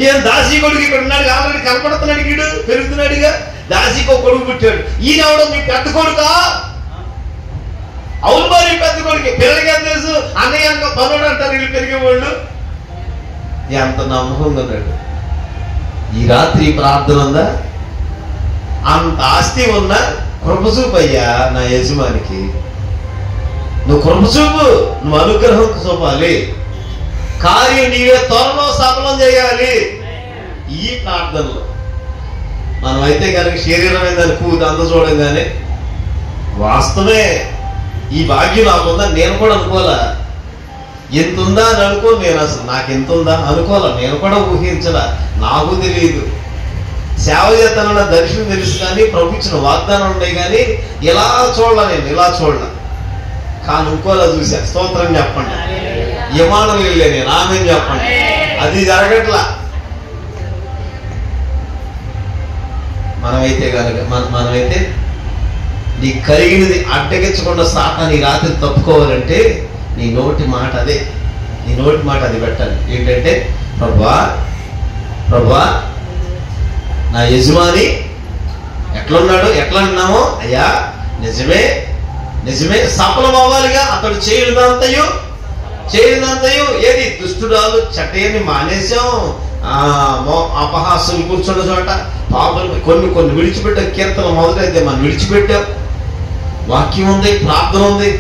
ఈయన దాసి కొడుకు ఇక్కడ ఉన్నాడు, ఆల్రెడీ కనపడుతున్నాడు, ఈడు పెరుగుతున్నాడుగా, దాసికి ఒక కొడుకు పుట్టాడు. ఈయన అవడం మీ పెద్ద కొడుకా? అవును మరి పెద్ద కొడుకు. పిల్లలకి ఏం తెలుసు, అన్నయ్య అంక పనుడు అంటారు వీళ్ళు పెరిగేవాళ్ళు. ఎంత నమ్మకంగా ఉన్నాడు. ఈ రాత్రి ప్రార్థన ఉందా, అంత ఆస్తి ఉన్నా కృపచూపయ్యా నా యజమానికి, నువ్వు కృపచూపు, నువ్వు అనుగ్రహం చూపాలి, కార్యం నీవే త్వరలో సఫలం చేయాలి. ఈ ప్రార్థనలో మనమైతే కనుక శరీరమైన దాన్ని పూర్తి అంత చూడంగానే వాస్తవే ఈ భాగ్యం నాకుందా నేను కూడా అనుకోలే. ఎంత ఉందా అని అనుకో, నేను అసలు నాకు ఎంత ఉందా అనుకోలే, నేను కూడా ఊహించలా, నాకు తెలియదు. సేవ చేస్తానన్న దర్శనం తెలుసు కానీ ప్రభు ఇచ్చిన వాగ్దానం ఉన్నాయి కానీ ఇలా చూడాల, నేను ఇలా చూడాల కానీ అనుకోలా చూసా. స్తోత్రం చెప్పండి. యమానం వెళ్ళే నేను ఆమె చెప్పండి. అది జరగట్లా. మనమైతే కనుక మనమైతే నీ కలిగినది అడ్డగించకుండా సాతాను ఈ రాత్రి తప్పుకోవాలంటే నీ నోటి మాట అదే, నీ నోటి మాట అది పెట్టాలి. ఏంటంటే, ప్రభువా నా యజమాని ఎట్లున్నాడు, ఎట్లా అన్నామో అయ్యా నిజమే సఫలం అవ్వాలిగా. అతడు చేయనిదంతయు ఏది దుష్టురాలు చట్టేని మానేశాం, అపహాసులు కూర్చున్న చోట పాపలు కొన్ని విడిచిపెట్టాం. కీర్తన మొదలైతే మనం విడిచిపెట్టాం. వాక్యం ఉంది, ప్రార్థన ఉంది,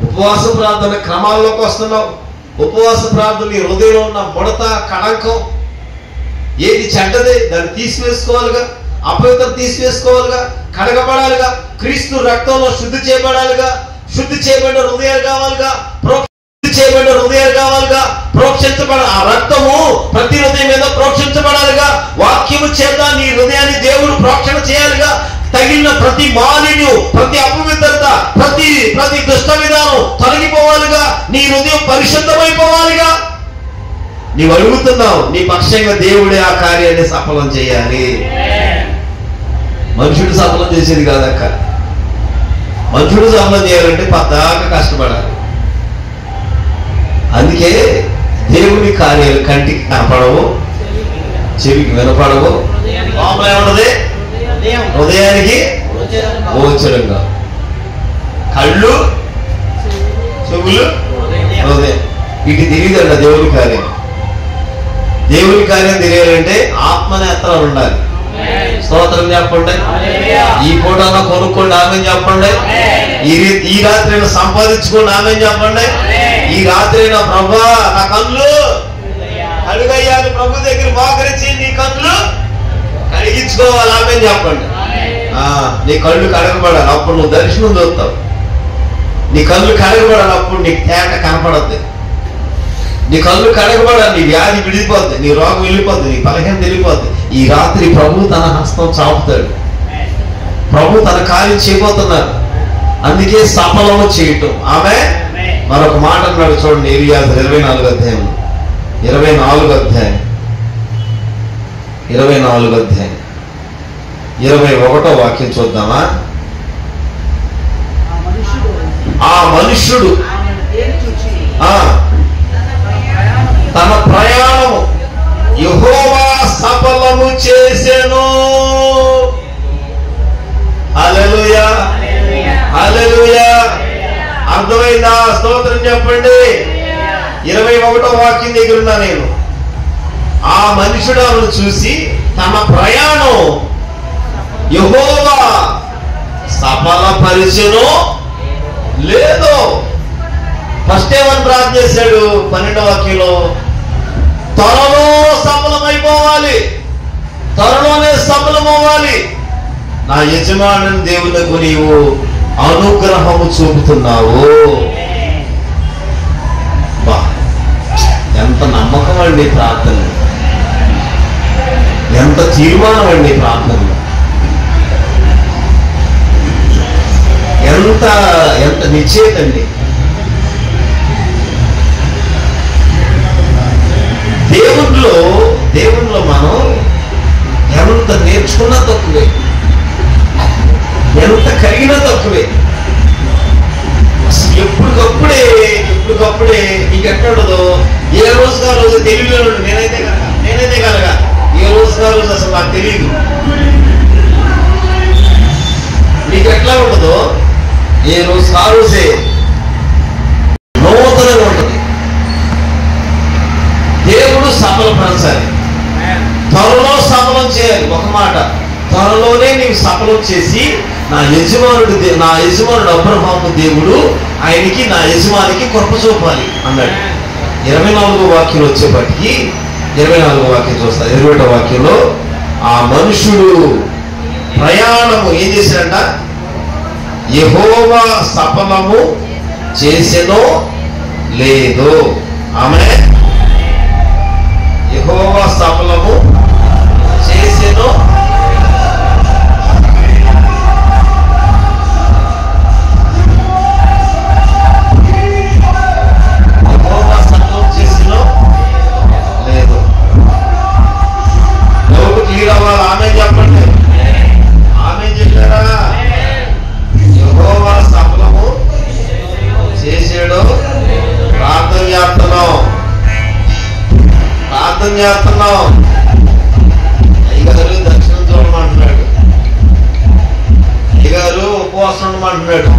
ఉపవాస ప్రార్థన క్రమాల్లోకి వస్తున్నాం. ఉపవాస ప్రార్థన నీ హృదయంలో ఉన్న ముడత కళంకం ఏది చెడ్డదే దాన్ని తీసివేసుకోవాలిగా, అపవిత్రం తీసివేసుకోవాలిగా, కడగబడాలిగా, క్రీస్తు రక్తంలో శుద్ధి చేయబడాలిగా, శుద్ధి చేయబడిన హృదయాలు కావాలిగా, ప్రోక్షించబడ ఆ రక్తము ప్రతి హృదయం మీద ప్రోక్షించబడాలిగా. వాక్యము చేత నీ హృదయాన్ని దేవుడు ప్రోక్షణ చేయాలిగా. తగిలిన ప్రతి మాలిన్యం, ప్రతి అపవిత్రత, ప్రతి దుష్ట విధానం తొలగిపోవాలిగా. నీ హృదయం పరిశుద్ధమైపోవాలిగా. నీవు అడుగుతున్నావు, నీ పక్షంగా దేవుడే ఆ కార్యాన్ని సఫలం చేయాలి. మనుషుడు సఫలం చేసేది కాదక్క. మనుషుడు సఫలం చేయాలంటే పద్దాక కష్టపడాలి. అందుకే దేవుని కార్యాలు కంటికి కనపడవు, చెవికి వినపడవు, లోపల ఏమున్నది? హృదయానికి గోచరంగా. కళ్ళు, చెవులు, హృదయం, వీటి తెలియదండి దేవుని కార్యం. దేవుని కార్యం తెలియాలంటే ఆత్మనేత్రాలు ఉండాలి. స్తోత్రం చెప్పండి. ఈ పూటన కొనుక్కోండి, ఆమె చెప్పండి. ఈ రాత్రి సంపాదించుకోండి, ఆమె చెప్పండి. ఈ రాత్రి నా ప్రభా నా కళ్ళు కడుగయ్యాలి, ప్రభు దగ్గర మోకరించి నీ కళ్ళు కడిగించుకోవాలి, ఆమె చెప్పండి. నీ కళ్ళు కడగబడాలి, అప్పుడు నువ్వు దర్శనం చూస్తావు. నీ కళ్ళు కడగబడాలి, అప్పుడు నీకు తేట కనపడద్దు. నీ కళ్ళు కడగబడాలి, నీ వ్యాధి విడిపోద్ది, నీ రోగం వెళ్ళిపోద్ది, నీ బలహీనత వెళ్ళిపోద్ది. ఈ రాత్రి ప్రభు తన హస్తం చాపుతాడు. ప్రభు తన కార్యం చేయబోతున్నారు. అందుకే సఫలము చేయటం. ఆమె మరొక మాట అన్నాడు చూడండి, ఏలియా 24వ అధ్యాయం 21వ వాక్యం చూద్దామా? ఆ మనుష్యుడు తన ప్రయాణము యెహోవా సఫలము చేసెను. హల్లెలూయా, హల్లెలూయా. అర్థమైందా? స్తోత్రం చెప్పండి. 21వ వాక్యం దగ్గర ఉన్నా నేను. ఆ మనుషుడు ఆమెను చూసి తన ప్రయాణం యెహోవా సఫలపరిచెను లేదు. ఫస్ట్ ఏమని ప్రార్థన చేశాడు? 12వ వాక్యంలో త్వరలో సఫలమైపోవాలి, త్వరలోనే సఫలమవ్వాలి. నా యజమానుని దేవునికి నీవు అనుగ్రహము చూపుతున్నావు. ఎంత నమ్మకం అండి ప్రార్థన, ఎంత తీర్మానం అండి ప్రార్థన, ఎంత నిశ్చయిత అండి. దేవునిలో మనం ఎంత నేర్చుకున్నా తక్కువే, ఎంత కలిగినా తక్కువే. అసలు ఎప్పటికప్పుడే నీకు ఎక్కడదో ఏ రోజుగా రోజు తెలియదు. నేనైతే కనుక ఏ రోజుగా రోజు అసలు నాకు తెలియదు. నీకు ఎట్లా ఉండదో ఏ రోజు ఆ రోజే నూతనంగా ఉంటుంది. దేవుడు సఫలపరచాలి, త్వరలో సఫలం చేయాలి. ఒక మాట, త్వరలోనే నీవు సఫలం చేసి నా యజమానుడు అబ్రహాము దేవుడు ఆయనకి నా యజమానికి కృప చూపాలి అన్నాడు. 24వ వాక్యం వచ్చేపటికి 24వ వాక్యం చూస్తా. 21వ వాక్యంలో ఆ మనుషుడు ప్రయాణము ఏం చేశాడంట? యెహోవా సఫలము చేసెనో లేదో. ఆమె యెహోవా సఫలము చేసెనో లేదు. ఎవరు క్లియర్ అవ్వాలి? ఆమె చెప్పండి. ఆమె చెప్పారా? యెహోవా సఫలము చేసాడు. ప్రార్థన చేస్తున్నాం. అయ్యగారు దర్శనం చూడమంటున్నాడు, అయ్యగారు ఉపవాసం ఉండమంటున్నాడు.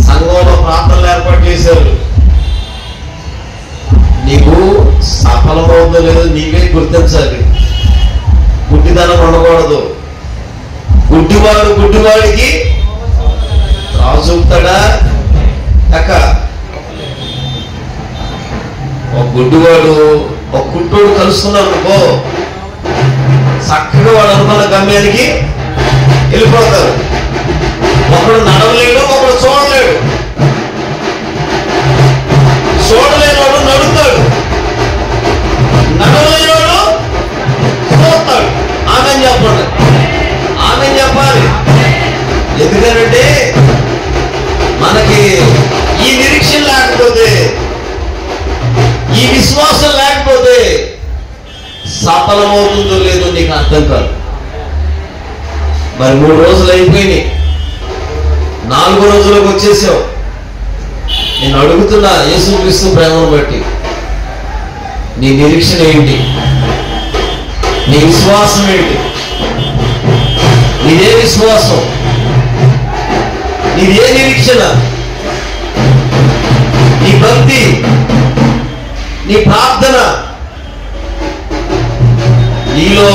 సంఘంలో ప్రార్థనలు ఏర్పాటు చేశారు. నీకు సఫలమవుతుందో లేదో నీవే గుర్తించాలి. గుడ్డిదనం ఉండకూడదు. గుడ్డివాడికి రాజు చూపుతాడా? అక్క ఒక గుడ్డివాడు ఒక కుట్టోడు కలుస్తున్నాడు అనుకో, చక్కగా వాడు అనుకున్న గమ్యానికి వెళ్ళిపోతారు. ఒకడు నడవలేడు, ఒకడు చూడలేడు. చూడలేనివాడు నడుస్తాడు, నడవలేనివాడు చూస్తాడు. ఆమె చెప్పండి. ఎందుకంటే మనకి ఈ నిరీక్షణ లేకపోతే, ఈ విశ్వాసం లేకపోతే సఫలమవుతుందో లేదో నీకు అర్థం కాదు. మరి 3 రోజులు అయిపోయినాయి, 4వ రోజులకు వచ్చేసావు. నేను అడుగుతున్నా, యేసుక్రీస్తు ప్రేమను బట్టి నీ నిరీక్షణ ఏంటి? నీ విశ్వాసం ఏంటి? నీదే విశ్వాసం, నీదే నిరీక్షణ, నీ భక్తి, నీ ప్రార్థన, నీలో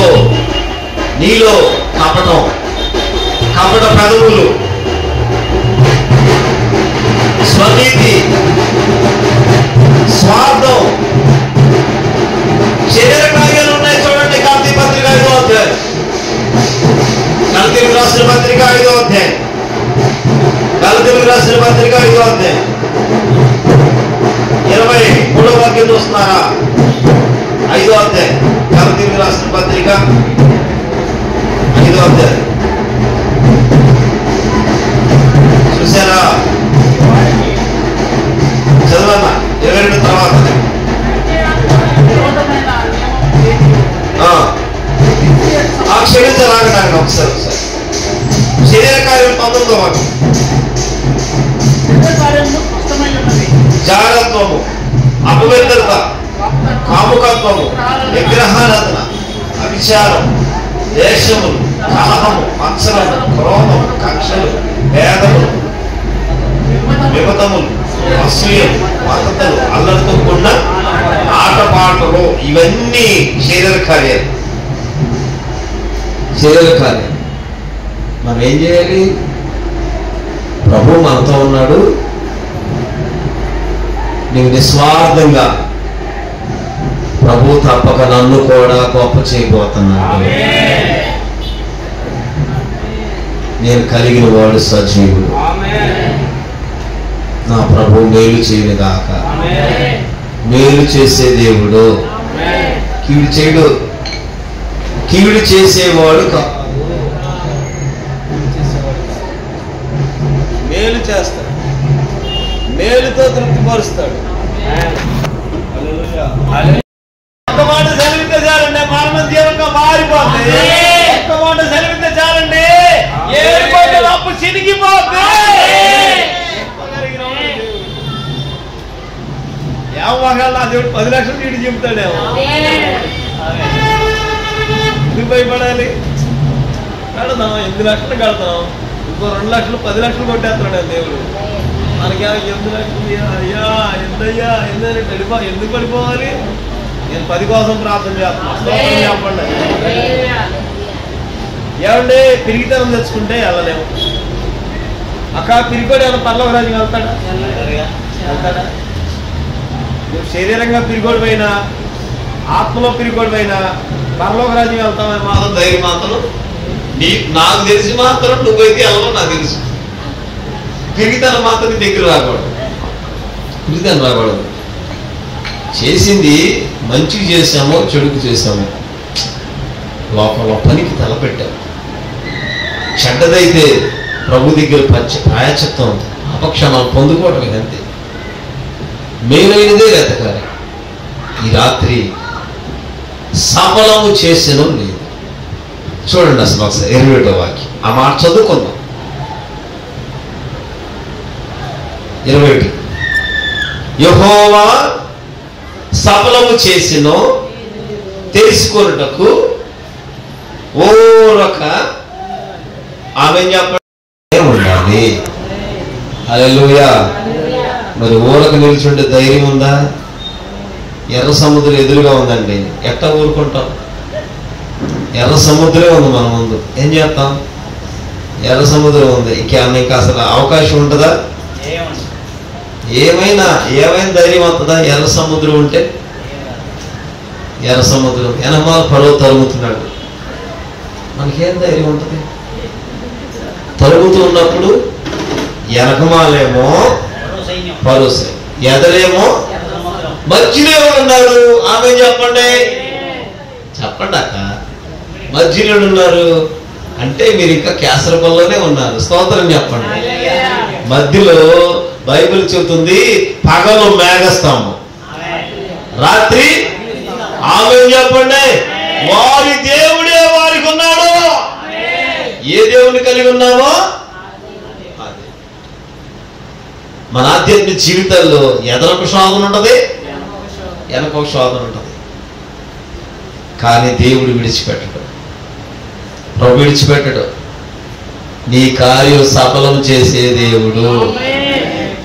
కపట పెదవులు, స్వనీతి, స్వార్థం, శరీర కార్యాలు ఉన్నాయి. చూడండి, గలతీ పత్రిక 5వ అధ్యాయం, గలతీయులకు రాసిన పత్రిక 5వ అధ్యాయం, గలతీయులకు రాసిన పత్రిక 5వ అధ్యాయం 23వ వాక్యం చూస్తున్నారా? 5వ అధ్యాయం, గలతీయులకు రాసిన పత్రిక 5వ అధ్యాయం చూసారా? చదవన్నా 22 తర్వాత క్షమించలాగడానికి ఒకసారి శరీర కార్యం 19వ వాక్యం. జాగ్రత్తము, అపవిత్రత, కాముకత్వము, విగ్రహారాధన, అవిచారం, దేశములు, కలహము, మత్సరము, క్రోధము, కక్షలు, భేదములు, విమతములు, అసూయలు, మతతలు, అల్లరితో కూడిన ఆటపాటలు, ఇవన్నీ శరీర కార్యాలు. శరీర కార్యం. మనం ఏం చేయాలి? ప్రభు మనతో ఉన్నాడు, నీవు నిస్వార్థంగా, ప్రభు తప్పక నన్ను కూడా గొప్ప చేయబోతున్నాడు, నేను కలిగిన వాడు సజీవుడు, నా ప్రభు మేలు చేయను గాక. మేలు చేసే దేవుడు, కీడు చేయడు, కీడు చేసేవాడు కాదు, మేలు చేస్తాడు, మేలుతో తృప్తిపరుస్తాడు. ఒక్క మాట సెలవితే చాలండి, మానవ జీవంగా మారిపోతుంది. ఒక్క మాట సెలవితే చాలండి, అప్పు చినిగిపోతుంది. ఏమో నా దేవుడు 10 లక్షలు నీటి చెబుతాడేమో. ఎందుకు భయపడాలి? కడదాం, 8 లక్షలు కడతాం, ఇంకో 2 లక్షలు 10 లక్షలు కొట్టేస్తున్నాడు దేవుడు. మనకేమో 8 లక్షలు, అయ్యా ఎంతయ్యా ఎందని ఎందుకు పడిపోవాలి? నేను 10 కోసం ప్రార్థన చేస్తున్నాను. చెప్పండి, ఏమండి పిరిగితనం తెచ్చుకుంటే వెళ్ళలేము. అక్క పిరిగోడు ఏమైనా పర్లోక రాజుకి వెళ్తాడా? నువ్వు శరీరంగా పిరిగోడు పోయినా, ఆత్మలో పిరిగోడు పోయినా పరలోక రాజ్యం వెళ్తామని మాత్రం ధైర్యం మాత్రం నాకు తెలిసి మాత్రం నువ్వైతే వెళ్ళవు. నాకు తెలుసు, పిరిగితనం మాత్రం నీ దగ్గర రాకూడదు, పిరిగితనం రాకూడదు. చేసింది మంచికి చేసామో చెడుకు చేసామో, లోపల పనికి తలపెట్టాము. చెడ్డదైతే ప్రభు దగ్గర ప్రాయచిత్తం, అపక్షమాలు పొందుకోవటం అంతే. మేలైనదే వెతకాలి. ఈ రాత్రి సఫలము చేసెను లేదు. చూడండి అసలు ఒకసారి 21వ వాక్యం, ఆ మాట చదువుకుందాం. 21 యెహోవా సఫలము చేసెను తెలుసుకొనుటకు ఓరక ఆమె చెప్పడం ఉండాలి. హల్లెలూయా. మరి ఊరక నిల్చుంటే ధైర్యం ఉందా? ఎర్ర సముద్రం ఎదురుగా ఉందండి, ఎట్లా ఊరుకుంటాం? ఎర్ర సముద్రమే ఉంది మన ముందు, ఏం చేస్తాం? ఎర్ర సముద్రం ఉంది, ఇంకా అసలు అవకాశం ఉంటుందా? ఏమైనా ధైర్యం వస్తుందా? ఎర్ర సముద్రం ఉంటే, ఎర్ర సముద్రం ఎనమాల పరువు తరుగుతున్నాడు, మనకేం ధైర్యం ఉంటుంది? తరుగుతూ ఉన్నప్పుడు వెనకమాలేమో పరుసే, ఎదరేమో మధ్యలో ఉన్నారు. ఆమె చెప్పండి అక్క, మధ్యలో ఉన్నారు. అంటే మీరు ఇంకా కేసరపల్లిలోనే ఉన్నారు. స్తోత్రం చెప్పండి. మధ్యలో బైబిల్ చెబుతుంది పగలు మేఘస్తంభం, రాత్రి ఆమేన్ చెప్పండి. వారి దేవుడే వారికి ఉన్నాడు. ఏ దేవుని కలిగి ఉన్నామో అదే. మన ఆధ్యాత్మిక జీవితాల్లో ఎదరొక శోధన ఉంటుంది, వెనకొక శోధన ఉంటుంది. కానీ దేవుడు విడిచిపెట్టడు, ప్రభు విడిచిపెట్టడు. నీ కార్యం సఫలం చేసే దేవుడు.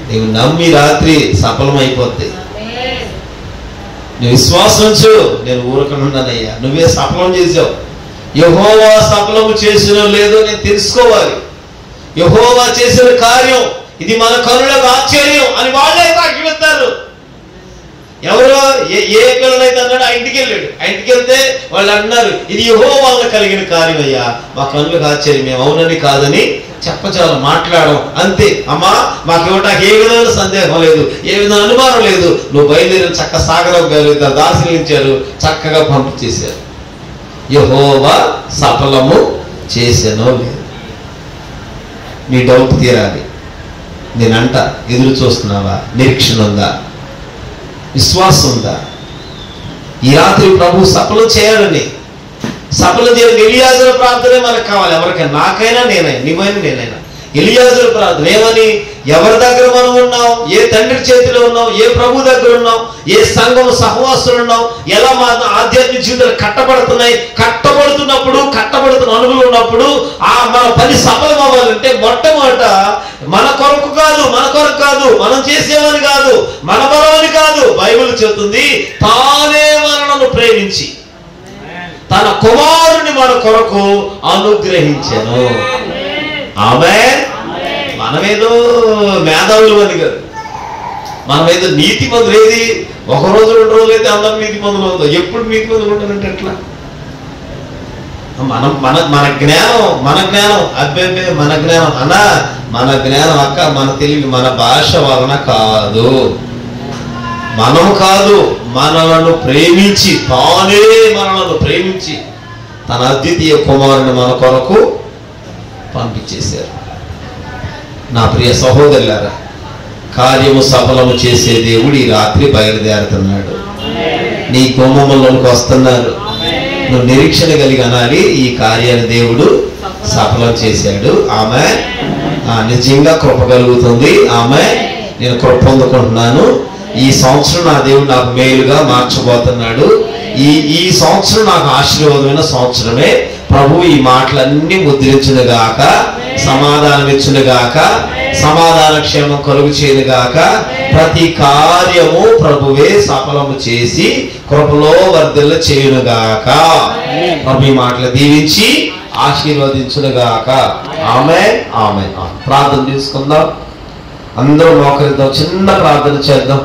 నీవు నమ్మి రాత్రి సఫలం అయిపోద్ది. నువ్వు విశ్వాసం ఉంచు. నేను ఊరకనున్నానయ్యా, నువ్వే సఫలం చేసావు. యెహోవా సఫలము చేసినో లేదో నేను తెలుసుకోవాలి. యెహోవా చేసిన కార్యం ఇది మన కనులకు ఆశ్చర్యం అని వాళ్ళే సాక్షిస్తారు. ఎవరో ఏ పిల్లలైతే అన్నాడు ఆ ఇంటికి వెళ్ళాడు. ఆ ఇంటికి వెళ్తే వాళ్ళు అన్నారు ఇది యెహోవా వల్ల కలిగిన కార్యం అయ్యా, మా కనులకు ఆశ్చర్యం, మేము అవునని కాదని చెప్పచాలు మాట్లాడడం అంతే. అమ్మా మాకు ఇవ్వటానికి ఏ విధమైన సందేహం లేదు, ఏ విధమైన అనుమానం లేదు. నువ్వు బయలుదేరి చక్క సాగరగలుగుతారు, దార్శనించారు, చక్కగా పంపించేశారు. యెహోవా సఫలము చేసెనో లేదు. నీ డౌట్ తీరాలి. నేనంట ఎదురు చూస్తున్నావా? నిరీక్షణ ఉందా? విశ్వాసం ఉందా? ఈ రాత్రి ప్రభు సఫలం చేయాలని, సఫలం చేయాలని ఎలియాజరు ప్రార్థనే మనకు కావాలి. ఎవరికైనా, నాకైనా నేనైనా, నీవైనా నేనైనా. ఎలియాజరు ప్రార్థన ఏమని? ఎవరి దగ్గర మనం ఉన్నాం, ఏ తండ్రి చేతిలో ఉన్నాం, ఏ ప్రభు దగ్గర ఉన్నాం, ఏ సంఘం సహవాసులు ఉన్నాం, ఎలా మా ఆధ్యాత్మిక జీవితాలు కట్టబడుతున్నాయి. కట్టబడుతున్న అనుభవం ఉన్నప్పుడు ఆ మన పని సఫలం అవ్వాలంటే మొట్టమొదట మన కొరకు కాదు, మనం చేసేవని కాదు, మన బలమని కాదు. బైబిల్ చెబుతుంది తానే మనలను ప్రేమించి తన కుమారుని మన కొరకు అనుగ్రహించెను. ఆమేన్. మనమేదో మేధావులు అని కాదు, మనమేదో నీతి మందులు. ఏది ఒక రోజు 2 రోజులు అయితే అందరం నీతి మందులు అవుతాం. ఎప్పుడు నీతి మందులు ఉంటానంటే ఎట్లా? మన జ్ఞానం అబ్బే మన జ్ఞానం అన్నా, మన జ్ఞానం అక్క, మన తెలివి, మన భాష వలన కాదు. మనము కాదు, మనలను ప్రేమించి తానే మనలను ప్రేమించి తన అద్వితీయ కుమారుని మన కొరకు పంపించేశారు. నా ప్రియ సహోదరులారా, కార్యము సఫలము చేసే దేవుడు ఈ రాత్రి బయలుదేరుతున్నాడు. నీ గుమ్మములోనికి వస్తున్నారు. నువ్వు నిరీక్షణ కలిగి అనాలి, ఈ కార్యాన్ని దేవుడు సఫలం చేశాడు. ఆమేన్. నిజంగా కృప కలుగుతుంది. ఆమేన్. నేను కృప పొందుకుంటున్నాను. ఈ సంవత్సరం నా దేవుడు నాకు మేలుగా మార్చబోతున్నాడు. ఈ సంవత్సరం నాకు ఆశీర్వాదమైన సంవత్సరమే. ప్రభు ఈ మాటలన్నీ ముద్రించునుగాక, సమాధానం ఇచ్చునుగాక, సమాధాన క్షేమం కలుగు చేయనుగాక. ప్రతి కార్యము ప్రభువే సఫలము చేసి కృపలో వర్ధిల్ల చేయునుగాక. ప్రభు ఈ మాటలు దీవించి ఆశీర్వదించునుగాక. ఆమేన్, ఆమేన్. ప్రార్థన తీసుకుందాం. అందరూ మోకరిద్దాం, చిన్న ప్రార్థన చేద్దాం.